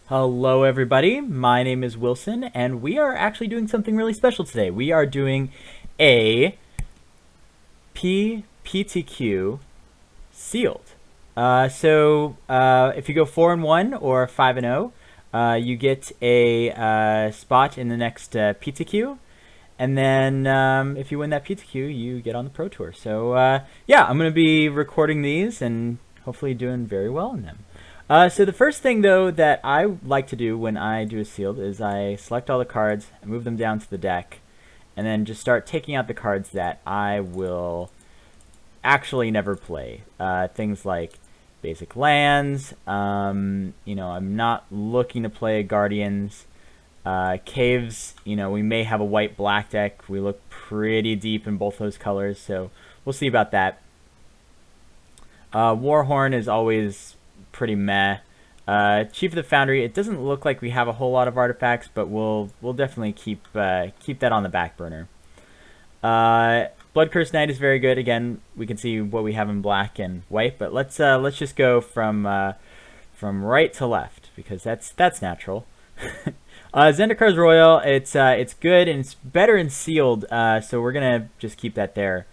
Hello everybody, my name is Wilson and we are actually doing something really special today. We are doing a PPTQ sealed. If you go 4-1 or 5-0, you get a spot in the next PTQ. And then if you win that PTQ, you get on the Pro Tour. Yeah, I'm going to be recording these and hopefully doing very well in them. So the first thing, though, that I like to do when I do a sealed is I select all the cards, I move them down to the deck, and then just start taking out the cards that I will actually never play. Things like basic lands, I'm not looking to play Guardians. Caves, we may have a white-black deck. We look pretty deep in both those colors, so we'll see about that. Warhorn is always pretty meh. Chief of the Foundry, it doesn't look like we have a whole lot of artifacts, but we'll definitely keep that on the back burner. Bloodcurse Knight is very good. Again, we can see what we have in black and white, but let's just go from right to left because that's natural. Zendikar Royal, it's good and it's better in sealed, so we're gonna just keep that there.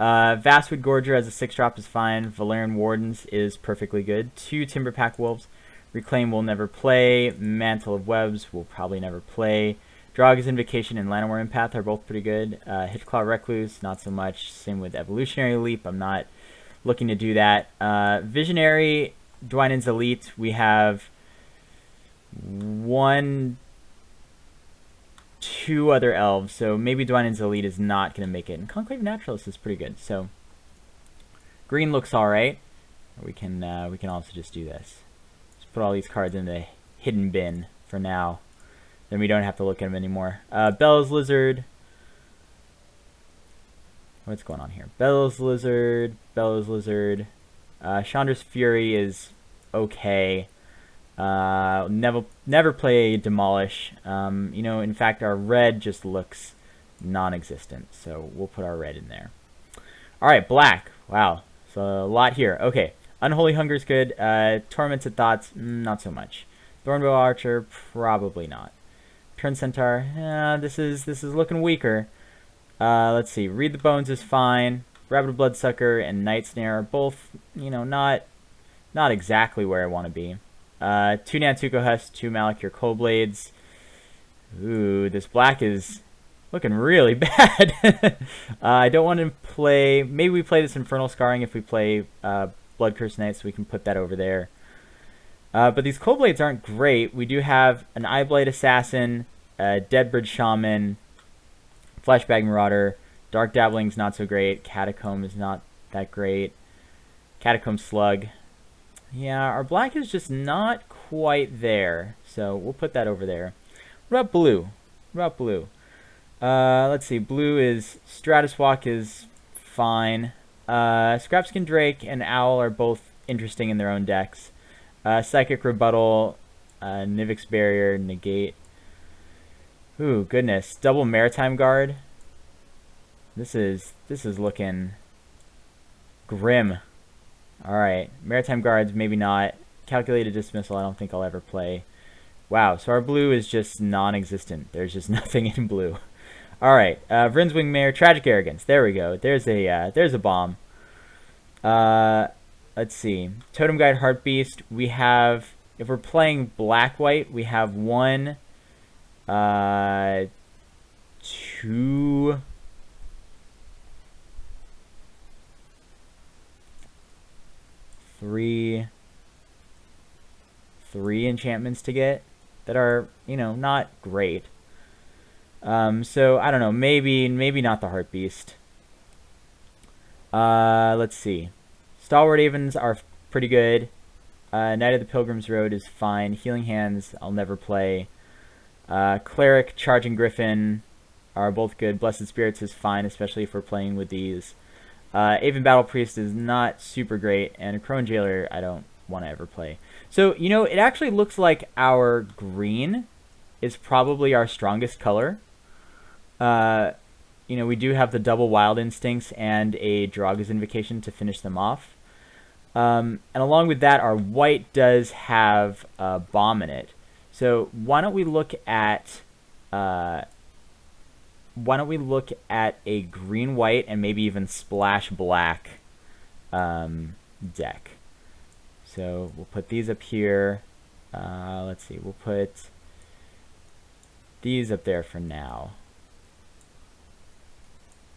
Vastwood Gorger as a 6-drop is fine. Valerian Wardens is perfectly good. 2 Timberpack Wolves. Reclaim will never play. Mantle of Webs will probably never play. Draga's Invocation and Llanowar Empath are both pretty good. Hitchclaw Recluse, not so much. Same with Evolutionary Leap. I'm not looking to do that. Visionary, Dwynen's Elite. We have 2 other elves, so maybe Dwynen's Elite is not going to make it. And Conclave Naturalist is pretty good. So green looks all right. We can also just do this. Just put all these cards in the hidden bin for now. Then we don't have to look at them anymore. Bellows Lizard. What's going on here? Bellows Lizard. Chandra's Fury is okay. Never play Demolish. In fact, our red just looks non-existent, so we'll put our red in there. All right, black. Wow, so a lot here. Okay, Unholy Hunger is good. Tormented Thoughts, not so much. Thornbow Archer, probably not. Pyrrhon Centaur, this is looking weaker. Let's see. Read the Bones is fine. Rabid Bloodsucker and Night Snare are both, not exactly where I want to be. 2 Nantuko Husk, 2 Malakir Coldblades. Ooh, this black is looking really bad. I don't want to play... Maybe we play this Infernal Scarring if we play Bloodcurse Knight, so we can put that over there. But these Coldblades aren't great. We do have an Eyeblade Assassin, Deadbridge Shaman, Fleshbag Marauder. Dark Dabbling's not so great. Catacomb is not that great. Catacomb Slug. Yeah, our black is just not quite there, so we'll put that over there. What about blue? Let's see. Blue is Stratus Walk is fine. Scrapskin Drake and Owl are both interesting in their own decks. Psychic Rebuttal, Nivix Barrier, Negate. Ooh, goodness. Double Maritime Guard. This is looking grim. Alright, Maritime Guards, maybe not. Calculated Dismissal, I don't think I'll ever play. Wow, so our blue is just non-existent. There's just nothing in blue. Alright, Vryn's Mare, Tragic Arrogance. There we go. There's a bomb. Let's see. Totem Guide Heartbeast. We have, if we're playing black-white, we have 1, 2... 3 enchantments to get that are, not great. So I don't know, maybe not the Heartbeast. Let's see. Stalwart Avens are pretty good. Knight of the Pilgrim's Road is fine. Healing Hands, I'll never play. Cleric, Charging Griffin are both good. Blessed Spirits is fine, especially if we're playing with these. Aven Battle Priest is not super great, and Crone Jailer I don't want to ever play. So, it actually looks like our green is probably our strongest color. We do have the double Wild Instincts and a Draga's Invocation to finish them off. And along with that, our white does have a bomb in it. So why don't we look at a green white and maybe even splash black deck. So we'll put these up here. Let's see, we'll put these up there for now.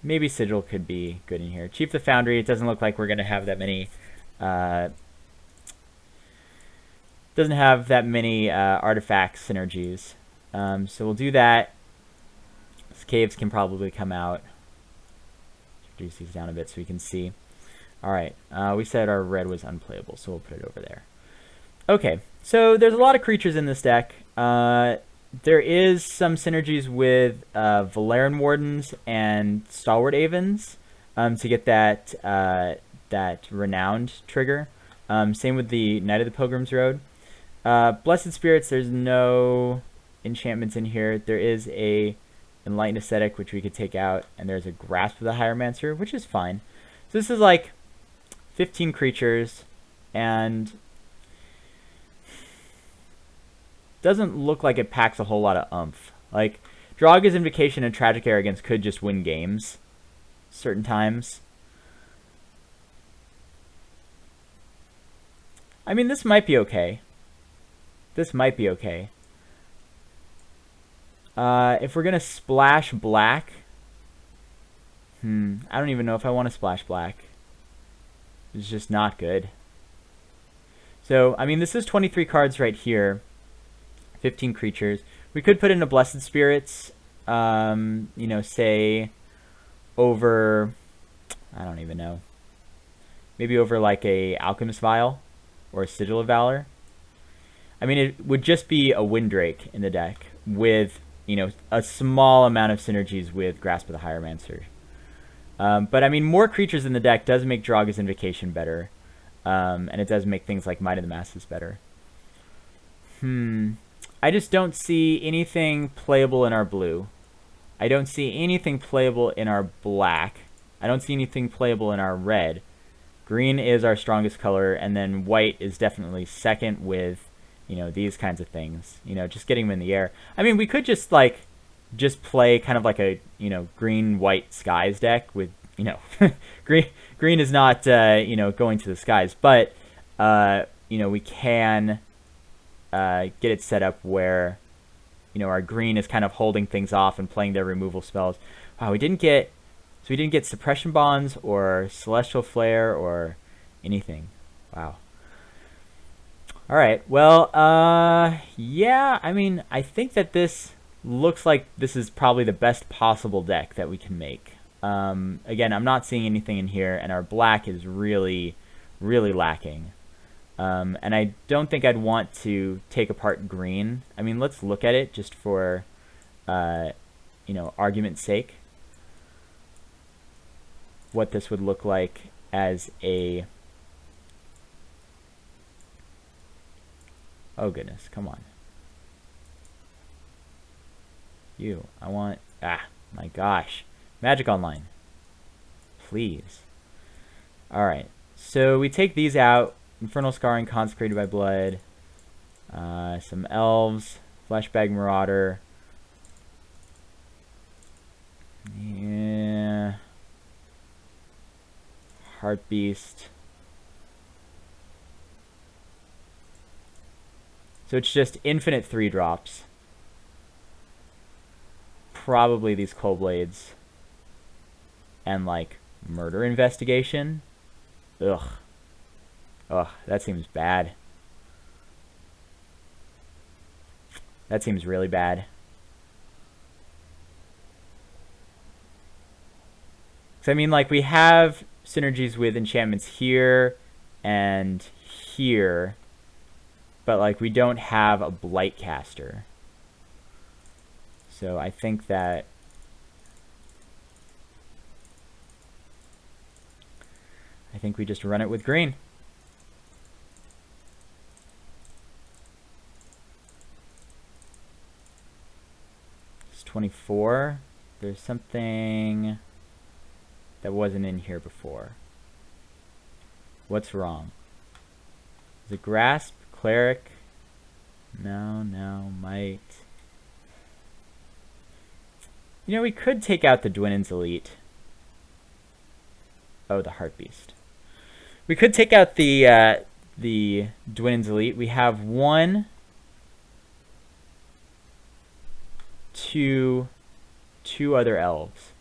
Maybe Sigil could be good in here. Chief the Foundry, it doesn't look like we're going to have that many artifact synergies. So we'll do that. These caves can probably come out. Reduce these down a bit so we can see. Alright, we said our red was unplayable, so we'll put it over there. Okay, so there's a lot of creatures in this deck. There is some synergies with Valerian Wardens and Stalwart Avens to get that renowned trigger. Same with the Knight of the Pilgrim's Road. Blessed Spirits, there's no enchantments in here. There is a Enlightened Ascetic, which we could take out, and there's a Grasp of the Hieromancer, which is fine. So this is like 15 creatures, and doesn't look like it packs a whole lot of oomph. Like, Draga's Invocation and Tragic Arrogance could just win games certain times. I mean, this might be okay. This might be okay. If we're gonna splash black, I don't even know if I want to splash black. It's just not good. So, I mean, this is 23 cards right here. 15 creatures. We could put in a Blessed Spirits, you know, say over, I don't even know, maybe over like a Alchemist Vial or a Sigil of Valor. I mean, it would just be a Windrake in the deck with, you know, a small amount of synergies with Grasp of the Hieromancer. But I mean, more creatures in the deck does make Draga's Invocation better, and it does make things like Might of the Masses better. I just don't see anything playable in our blue. I don't see anything playable in our black. I don't see anything playable in our red. Green is our strongest color, and then white is definitely second with, you know, these kinds of things. You know, just getting them in the air. I mean, we could just, like, just play kind of like a, you know, green-white skies deck with, you know, green is not, you know, going to the skies. But, you know, we can get it set up where, you know, our green is kind of holding things off and playing their removal spells. Wow, we didn't get Suppression Bonds or Celestial Flare or anything. Wow. Alright, well, yeah, I mean, I think that this looks like this is probably the best possible deck that we can make. Again, I'm not seeing anything in here, and our black is really, really lacking. And I don't think I'd want to take apart green. I mean, let's look at it just for, you know, argument's sake. What this would look like as a... Oh, goodness. Come on. I want... my gosh. Magic Online. Please. Alright. So we take these out. Infernal Scarring, Consecrated by Blood. Some Elves. Fleshbag Marauder. Yeah. Heart Beast. So it's just infinite 3-drops. Probably these Cold Blades. And, like, Murder Investigation. Ugh. Ugh, that seems bad. That seems really bad. So, I mean, like, we have synergies with enchantments here and here, but, like, we don't have a Blightcaster. So I think that we just run it with green. It's 24. There's something that wasn't in here before. What's wrong? Is it Grasp? Cleric? No, might. You know, we could take out the Dwinnen's Elite. Oh, the Heart Beast. We could take out the Dwinnen's Elite. We have 1, 2 other elves.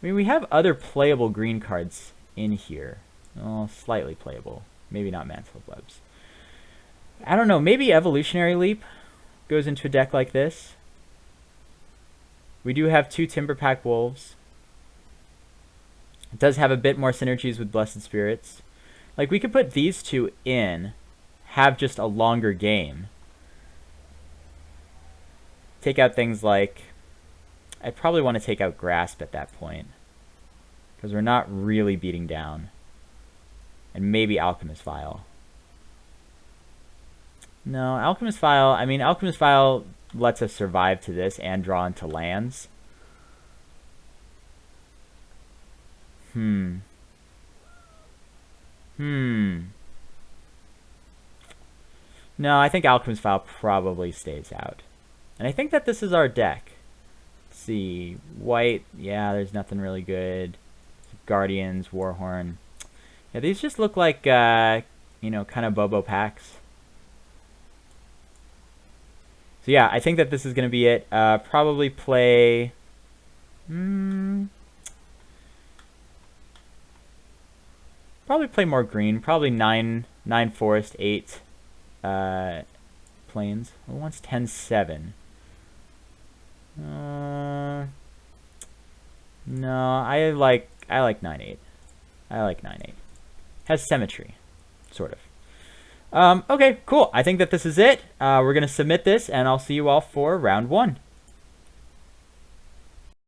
I mean, we have other playable green cards in here. Oh, slightly playable. Maybe not Mantle of Webs. I don't know. Maybe Evolutionary Leap goes into a deck like this. We do have 2 Timberpack Wolves. It does have a bit more synergies with Blessed Spirits. Like, we could put these 2 in, have just a longer game. Take out things like... I'd probably want to take out Grasp at that point, because we're not really beating down. And maybe Alchemist Vial. No, Alchemist Vial... I mean, Alchemist Vial lets us survive to this and draw into lands. No, I think Alchemist Vial probably stays out. And I think that this is our deck. Let's see. White, yeah, there's nothing really good. Guardians, Warhorn. Yeah, these just look like, you know, kind of Bobo packs. So yeah, I think that this is going to be it. Probably play... Probably play more green. Probably 9 forest, 8 plains. Who wants 10-7? No, I like 9-8. I like 9-8. Has symmetry, sort of. Okay, cool. I think that this is it. We're gonna submit this, and I'll see you all for round 1.